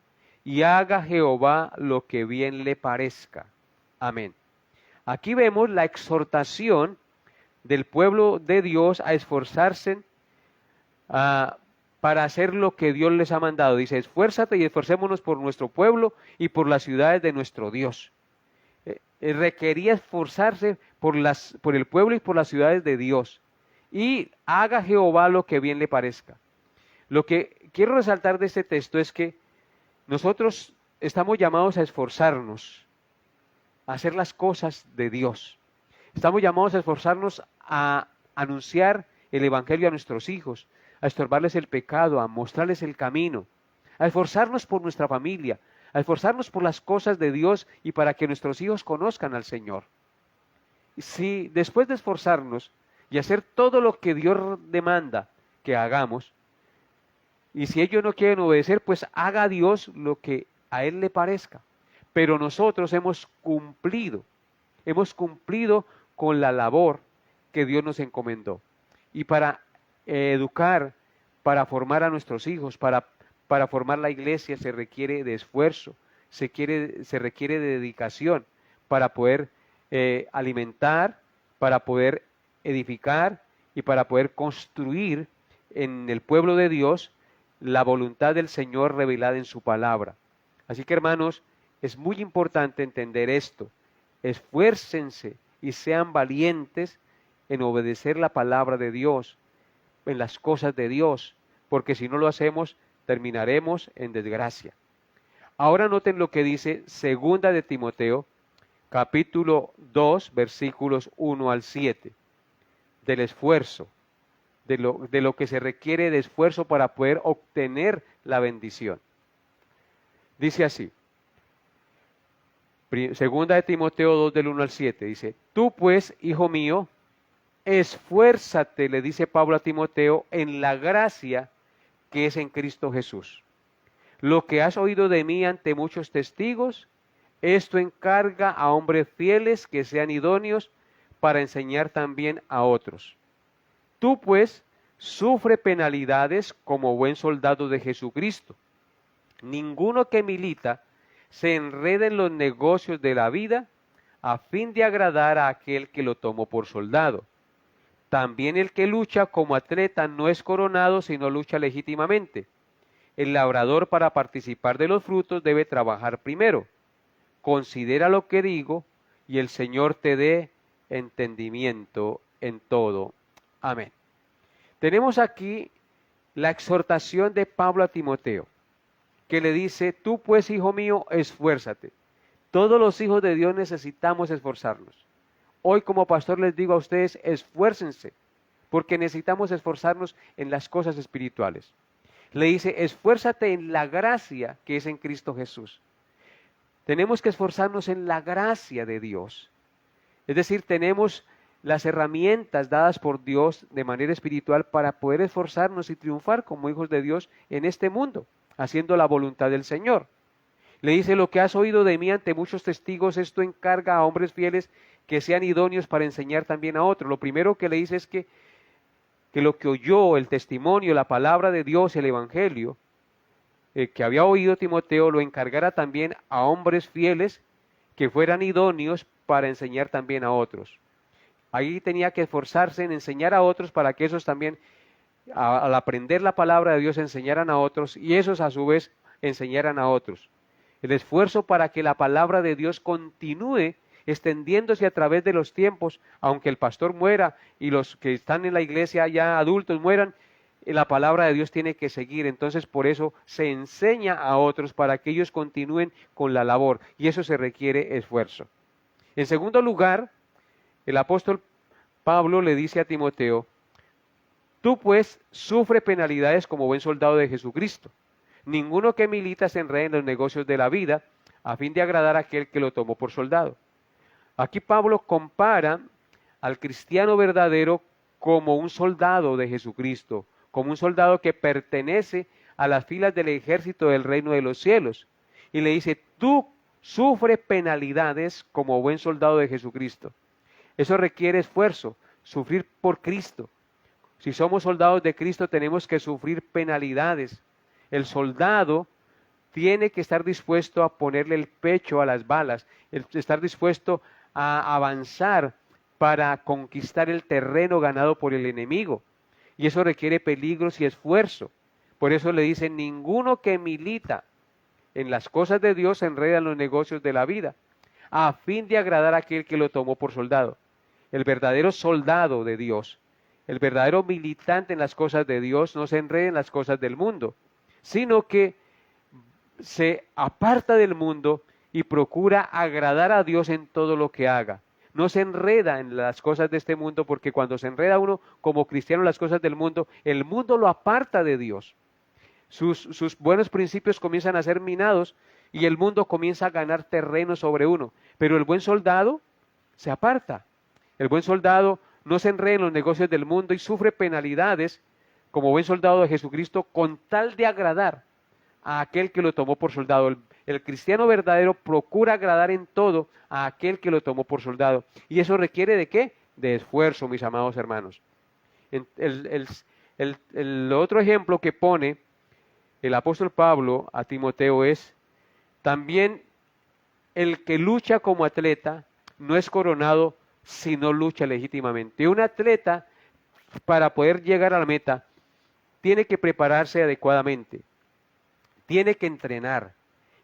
Speaker 1: y haga Jehová lo que bien le parezca. Amén. Aquí vemos la exhortación del pueblo de Dios a esforzarse para hacer lo que Dios les ha mandado. Dice, esfuérzate y esforcémonos por nuestro pueblo y por las ciudades de nuestro Dios. Requería esforzarse por el pueblo y por las ciudades de Dios. Y haga Jehová lo que bien le parezca. Lo que quiero resaltar de este texto es que nosotros estamos llamados a esforzarnos, a hacer las cosas de Dios. Estamos llamados a esforzarnos a anunciar el Evangelio a nuestros hijos, a estorbarles el pecado, a mostrarles el camino, a esforzarnos por nuestra familia, a esforzarnos por las cosas de Dios y para que nuestros hijos conozcan al Señor. Si después de esforzarnos y hacer todo lo que Dios demanda que hagamos, y si ellos no quieren obedecer, pues haga Dios lo que a Él le parezca. Pero nosotros hemos cumplido con la labor que Dios nos encomendó. Y para educar, para formar a nuestros hijos, para formar la iglesia se requiere de esfuerzo, se requiere de dedicación para poder alimentar, para poder edificar y para poder construir en el pueblo de Dios la voluntad del Señor revelada en su palabra. Así que, hermanos, es muy importante entender esto. Esfuércense y sean valientes en obedecer la palabra de Dios, en las cosas de Dios, porque si no lo hacemos, terminaremos en desgracia. Ahora noten lo que dice Segunda de Timoteo, capítulo 2, versículos 1 al 7, del esfuerzo, de lo que se requiere de esfuerzo para poder obtener la bendición. Dice así, Segunda de Timoteo 2, del 1 al 7, dice, tú pues, hijo mío, esfuérzate, le dice Pablo a Timoteo, en la gracia que es en Cristo Jesús. Lo que has oído de mí ante muchos testigos, esto encarga a hombres fieles que sean idóneos para enseñar también a otros. Tú pues sufre penalidades como buen soldado de Jesucristo. Ninguno que milita se enreda en los negocios de la vida a fin de agradar a aquel que lo tomó por soldado. También el que lucha como atleta no es coronado, sino lucha legítimamente. El labrador, para participar de los frutos, debe trabajar primero. Considera lo que digo, y el Señor te dé entendimiento en todo. Amén. Tenemos aquí la exhortación de Pablo a Timoteo, que le dice: tú pues, hijo mío, esfuérzate. Todos los hijos de Dios necesitamos esforzarnos. Hoy como pastor les digo a ustedes, esfuércense, porque necesitamos esforzarnos en las cosas espirituales. Le dice: esfuérzate en la gracia que es en Cristo Jesús. Tenemos que esforzarnos en la gracia de Dios. Es decir, tenemos las herramientas dadas por Dios de manera espiritual para poder esforzarnos y triunfar como hijos de Dios en este mundo, haciendo la voluntad del Señor. Le dice: lo que has oído de mí ante muchos testigos, esto encarga a hombres fieles que sean idóneos para enseñar también a otros. Lo primero que le dice es que lo que oyó, el testimonio, la palabra de Dios, el Evangelio, que había oído Timoteo, lo encargara también a hombres fieles que fueran idóneos para enseñar también a otros. Ahí tenía que esforzarse en enseñar a otros para que esos también, al aprender la palabra de Dios, enseñaran a otros y esos a su vez enseñaran a otros. El esfuerzo para que la palabra de Dios continúe extendiéndose a través de los tiempos, aunque el pastor muera y los que están en la iglesia ya adultos mueran, la palabra de Dios tiene que seguir. Entonces por eso se enseña a otros para que ellos continúen con la labor, y eso se requiere esfuerzo. En segundo lugar, el apóstol Pablo le dice a Timoteo: tú pues sufre penalidades como buen soldado de Jesucristo. Ninguno que milita se enreda en los negocios de la vida a fin de agradar a aquel que lo tomó por soldado. Aquí Pablo compara al cristiano verdadero como un soldado de Jesucristo, como un soldado que pertenece a las filas del ejército del reino de los cielos. Y le dice: tú sufre penalidades como buen soldado de Jesucristo. Eso requiere esfuerzo, sufrir por Cristo. Si somos soldados de Cristo, tenemos que sufrir penalidades. El soldado tiene que estar dispuesto a ponerle el pecho a las balas, estar dispuesto a avanzar para conquistar el terreno ganado por el enemigo. Y eso requiere peligros y esfuerzo. Por eso le dicen: ninguno que milita en las cosas de Dios se enreda en los negocios de la vida, a fin de agradar a aquel que lo tomó por soldado. El verdadero soldado de Dios, el verdadero militante en las cosas de Dios, no se enreda en las cosas del mundo, sino que se aparta del mundo y procura agradar a Dios en todo lo que haga. No se enreda en las cosas de este mundo, porque cuando se enreda uno como cristiano en las cosas del mundo, el mundo lo aparta de Dios. Sus buenos principios comienzan a ser minados y el mundo comienza a ganar terreno sobre uno. Pero el buen soldado se aparta. El buen soldado no se enreda en los negocios del mundo y sufre penalidades como buen soldado de Jesucristo con tal de agradar a aquel que lo tomó por soldado. El cristiano verdadero procura agradar en todo a aquel que lo tomó por soldado. ¿Y eso requiere de qué? De esfuerzo, mis amados hermanos. El otro ejemplo que pone el apóstol Pablo a Timoteo es: también el que lucha como atleta no es coronado si no lucha legítimamente. Un atleta, para poder llegar a la meta, tiene que prepararse adecuadamente, tiene que entrenar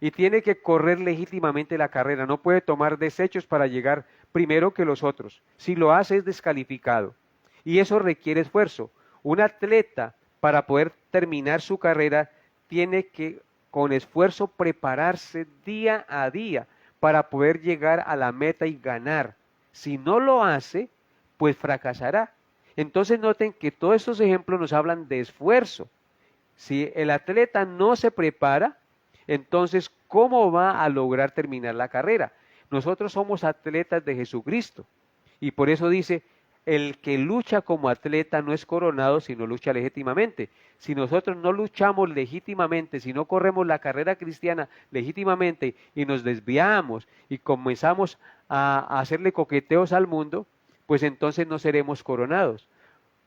Speaker 1: y tiene que correr legítimamente la carrera. No puede tomar desechos para llegar primero que los otros. Si lo hace, es descalificado. Y eso requiere esfuerzo. Un atleta, para poder terminar su carrera, tiene que con esfuerzo prepararse día a día para poder llegar a la meta y ganar. Si no lo hace, pues fracasará. Entonces noten que todos estos ejemplos nos hablan de esfuerzo. Si el atleta no se prepara, entonces ¿cómo va a lograr terminar la carrera? Nosotros somos atletas de Jesucristo y por eso dice: el que lucha como atleta no es coronado si no lucha legítimamente. Si nosotros no luchamos legítimamente, si no corremos la carrera cristiana legítimamente y nos desviamos y comenzamos a hacerle coqueteos al mundo, pues entonces no seremos coronados.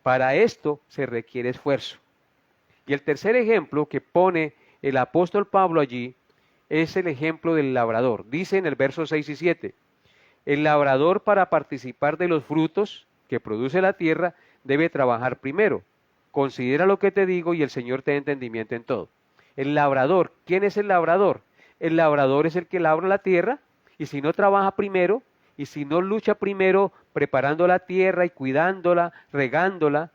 Speaker 1: Para esto se requiere esfuerzo. Y el tercer ejemplo que pone el apóstol Pablo allí es el ejemplo del labrador. Dice en el verso 6 y 7, el labrador para participar de los frutos que produce la tierra debe trabajar primero. Considera lo que te digo y el Señor te dé entendimiento en todo. El labrador, ¿quién es el labrador? El labrador es el que labra la tierra y si no trabaja primero y si no lucha primero preparando la tierra y cuidándola, regándola,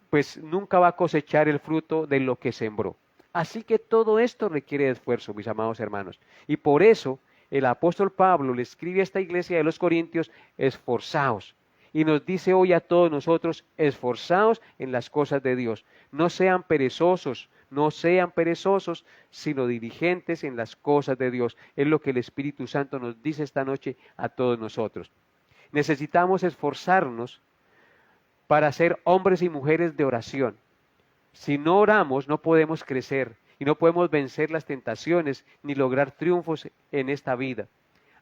Speaker 1: pues nunca va a cosechar el fruto de lo que sembró. Así que todo esto requiere de esfuerzo, mis amados hermanos. Y por eso el apóstol Pablo le escribe a esta iglesia de los Corintios, esforzaos. Y nos dice hoy a todos nosotros, esforzaos en las cosas de Dios. No sean perezosos, sino diligentes en las cosas de Dios. Es lo que el Espíritu Santo nos dice esta noche a todos nosotros. Necesitamos esforzarnos para ser hombres y mujeres de oración. Si no oramos, no podemos crecer y no podemos vencer las tentaciones ni lograr triunfos en esta vida.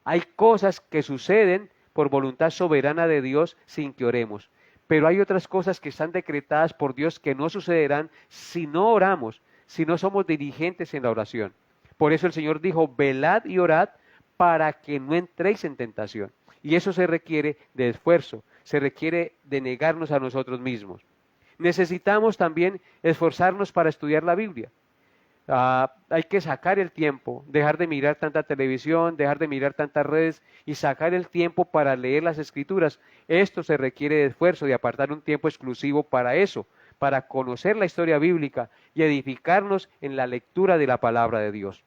Speaker 1: Hay cosas que suceden por voluntad soberana de Dios sin que oremos, pero hay otras cosas que están decretadas por Dios que no sucederán si no oramos, si no somos diligentes en la oración. Por eso el Señor dijo, velad y orad para que no entréis en tentación. Y eso se requiere de esfuerzo, se requiere de negarnos a nosotros mismos. Necesitamos también esforzarnos para estudiar la Biblia. Hay que sacar el tiempo, dejar de mirar tanta televisión, dejar de mirar tantas redes y sacar el tiempo para leer las Escrituras. Esto se requiere de esfuerzo, de apartar un tiempo exclusivo para eso, para conocer la historia bíblica y edificarnos en la lectura de la palabra de Dios.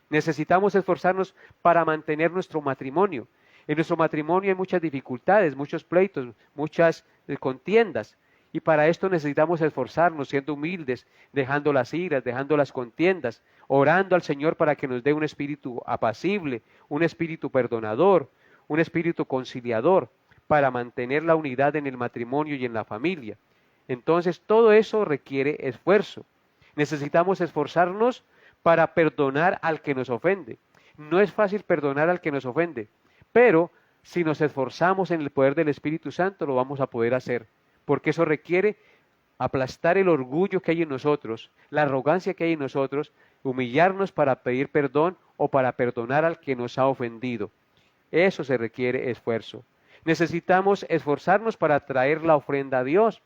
Speaker 1: Necesitamos esforzarnos para mantener nuestro matrimonio. En nuestro matrimonio hay muchas dificultades, muchos pleitos, muchas contiendas. Y para esto necesitamos esforzarnos, siendo humildes, dejando las iras, dejando las contiendas, orando al Señor para que nos dé un espíritu apacible, un espíritu perdonador, un espíritu conciliador, para mantener la unidad en el matrimonio y en la familia. Entonces, todo eso requiere esfuerzo. Necesitamos esforzarnos para perdonar al que nos ofende. No es fácil perdonar al que nos ofende, pero si nos esforzamos en el poder del Espíritu Santo, lo vamos a poder hacer. Porque eso requiere aplastar el orgullo que hay en nosotros, la arrogancia que hay en nosotros, humillarnos para pedir perdón o para perdonar al que nos ha ofendido. Eso se requiere esfuerzo. Necesitamos esforzarnos para traer la ofrenda a Dios.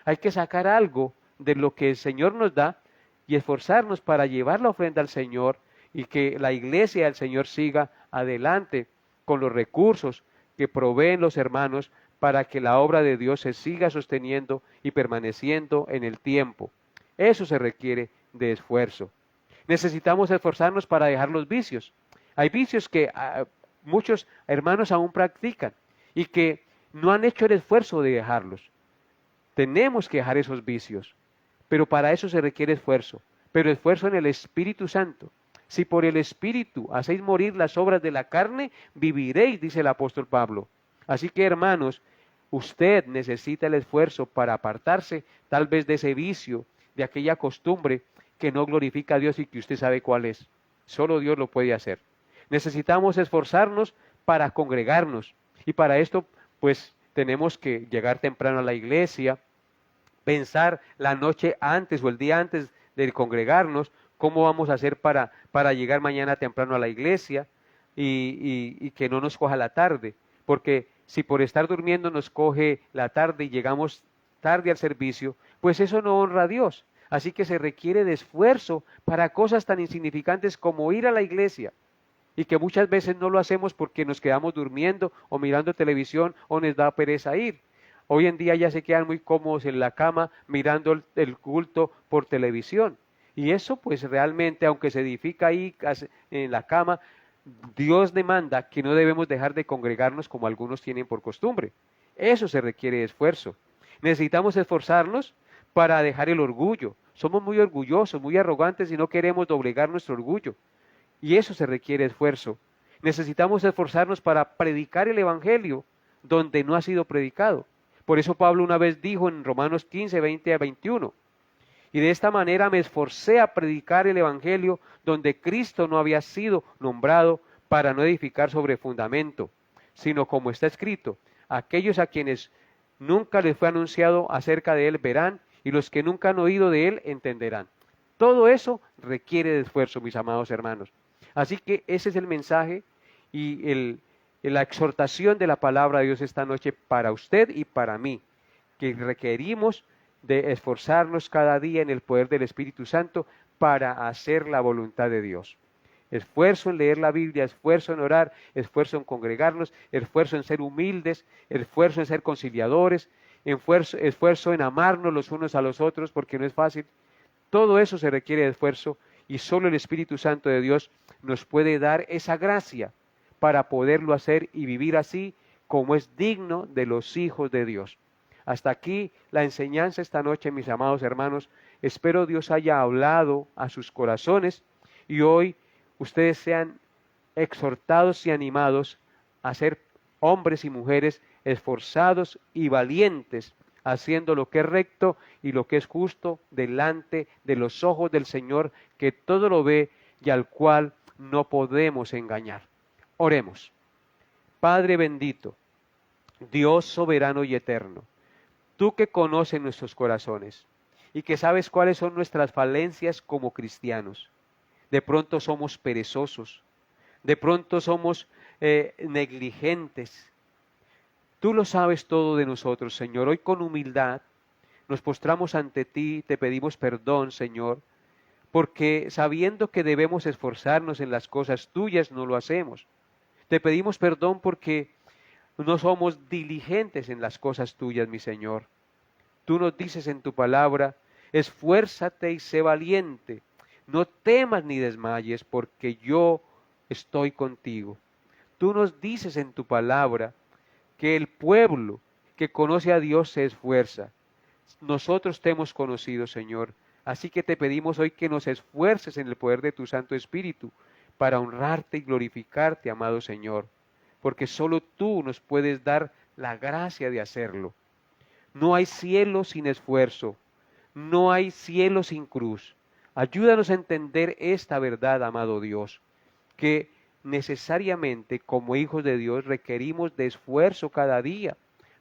Speaker 1: Hay que sacar algo de lo que el Señor nos da y esforzarnos para llevar la ofrenda al Señor y que la iglesia del Señor siga adelante con los recursos que proveen los hermanos para que la obra de Dios se siga sosteniendo y permaneciendo en el tiempo. Eso se requiere de esfuerzo. Necesitamos esforzarnos para dejar los vicios. Hay vicios que muchos hermanos aún practican y que no han hecho el esfuerzo de dejarlos. Tenemos que dejar esos vicios, pero para eso se requiere esfuerzo, pero esfuerzo en el Espíritu Santo. Si por el Espíritu hacéis morir las obras de la carne, viviréis, dice el apóstol Pablo. Así que, hermanos, usted necesita el esfuerzo para apartarse tal vez de ese vicio, de aquella costumbre que no glorifica a Dios y que usted sabe cuál es. Solo Dios lo puede hacer. Necesitamos esforzarnos para congregarnos y para esto pues tenemos que llegar temprano a la iglesia, pensar la noche antes o el día antes de congregarnos, cómo vamos a hacer para llegar mañana temprano a la iglesia y que no nos coja la tarde, porque si por estar durmiendo nos coge la tarde y llegamos tarde al servicio, pues eso no honra a Dios. Así que se requiere de esfuerzo para cosas tan insignificantes como ir a la iglesia y que muchas veces no lo hacemos porque nos quedamos durmiendo o mirando televisión o nos da pereza ir. Hoy en día ya se quedan muy cómodos en la cama mirando el culto por televisión. Y eso pues realmente, aunque se edifica ahí en la cama, Dios demanda que no debemos dejar de congregarnos como algunos tienen por costumbre. Eso se requiere de esfuerzo. Necesitamos esforzarnos para dejar el orgullo. Somos muy orgullosos, muy arrogantes y no queremos doblegar nuestro orgullo. Y eso se requiere esfuerzo. Necesitamos esforzarnos para predicar el Evangelio donde no ha sido predicado. Por eso Pablo una vez dijo en Romanos 15, 20 a 21, y de esta manera me esforcé a predicar el Evangelio donde Cristo no había sido nombrado, para no edificar sobre fundamento, sino como está escrito, aquellos a quienes nunca les fue anunciado acerca de él verán, y los que nunca han oído de él entenderán. Todo eso requiere de esfuerzo, mis amados hermanos. Así que ese es el mensaje y la exhortación de la palabra de Dios esta noche para usted y para mí, que requerimos de esforzarnos cada día en el poder del Espíritu Santo para hacer la voluntad de Dios. Esfuerzo en leer la Biblia, esfuerzo en orar, esfuerzo en congregarnos, esfuerzo en ser humildes, esfuerzo en ser conciliadores, esfuerzo en amarnos los unos a los otros, porque no es fácil. Todo eso se requiere de esfuerzo y solo el Espíritu Santo de Dios nos puede dar esa gracia para poderlo hacer y vivir así como es digno de los hijos de Dios. Hasta aquí la enseñanza esta noche, mis amados hermanos. Espero Dios haya hablado a sus corazones y hoy ustedes sean exhortados y animados a ser hombres y mujeres esforzados y valientes, haciendo lo que es recto y lo que es justo delante de los ojos del Señor, que todo lo ve y al cual no podemos engañar. Oremos. Padre bendito, Dios soberano y eterno, tú que conoces nuestros corazones y que sabes cuáles son nuestras falencias como cristianos. De pronto somos perezosos, de pronto somos negligentes. Tú lo sabes todo de nosotros, Señor. Hoy con humildad nos postramos ante ti, te pedimos perdón, Señor, porque sabiendo que debemos esforzarnos en las cosas tuyas, no lo hacemos. Te pedimos perdón porque no somos diligentes en las cosas tuyas, mi Señor. Tú nos dices en tu palabra, esfuérzate y sé valiente. No temas ni desmayes, porque yo estoy contigo. Tú nos dices en tu palabra que el pueblo que conoce a Dios se esfuerza. Nosotros te hemos conocido, Señor. Así que te pedimos hoy que nos esfuerces en el poder de tu Santo Espíritu para honrarte y glorificarte, amado Señor, porque solo tú nos puedes dar la gracia de hacerlo. No hay cielo sin esfuerzo, no hay cielo sin cruz. Ayúdanos a entender esta verdad, amado Dios, que necesariamente como hijos de Dios requerimos de esfuerzo cada día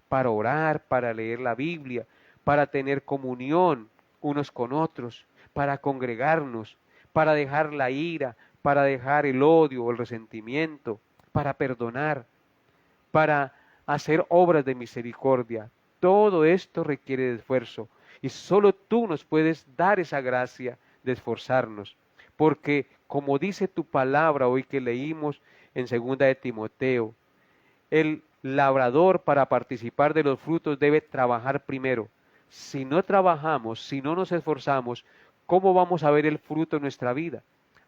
Speaker 1: para orar, para leer la Biblia, para tener comunión unos con otros, para congregarnos, para dejar la ira, para dejar el odio o el resentimiento, para perdonar, para hacer obras de misericordia. Todo esto requiere de esfuerzo y solo tú nos puedes dar esa gracia de esforzarnos, porque como dice tu palabra hoy que leímos en 2 de Timoteo, el labrador para participar de los frutos debe trabajar primero. Si no trabajamos, si no nos esforzamos, ¿cómo vamos a ver el fruto en nuestra vida?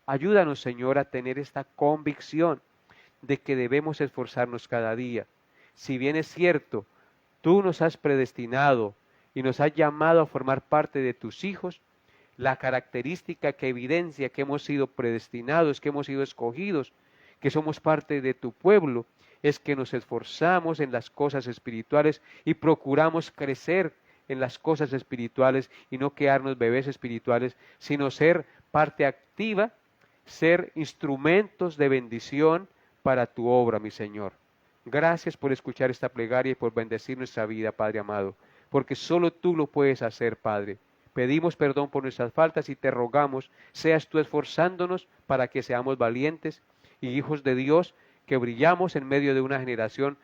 Speaker 1: Ayúdanos, Señor, a tener esta convicción de que debemos esforzarnos cada día. Si bien es cierto, tú nos has predestinado y nos has llamado a formar parte de tus hijos, la característica que evidencia que hemos sido predestinados, que hemos sido escogidos, que somos parte de tu pueblo, es que nos esforzamos en las cosas espirituales y procuramos crecer en las cosas espirituales y no quedarnos bebés espirituales, sino ser parte activa, ser instrumentos de bendición para tu obra, mi Señor. Gracias por escuchar esta plegaria y por bendecir nuestra vida, Padre amado, porque solo tú lo puedes hacer, Padre. Pedimos perdón por nuestras faltas y te rogamos, seas tú esforzándonos para que seamos valientes y hijos de Dios, que brillamos en medio de una generación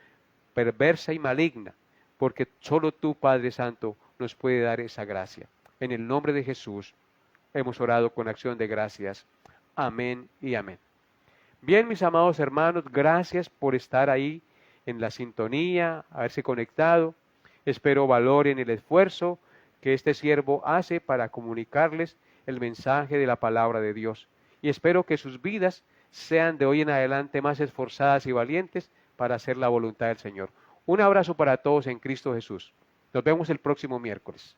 Speaker 1: perversa y maligna, porque solo tú, Padre Santo, nos puede dar esa gracia. En el nombre de Jesús hemos orado con acción de gracias. Amén y amén. Bien, mis amados hermanos, gracias por estar ahí en la sintonía, haberse conectado. Espero valoren el esfuerzo que este siervo hace para comunicarles el mensaje de la palabra de Dios. Y espero que sus vidas sean de hoy en adelante más esforzadas y valientes para hacer la voluntad del Señor. Un abrazo para todos en Cristo Jesús. Nos vemos el próximo miércoles.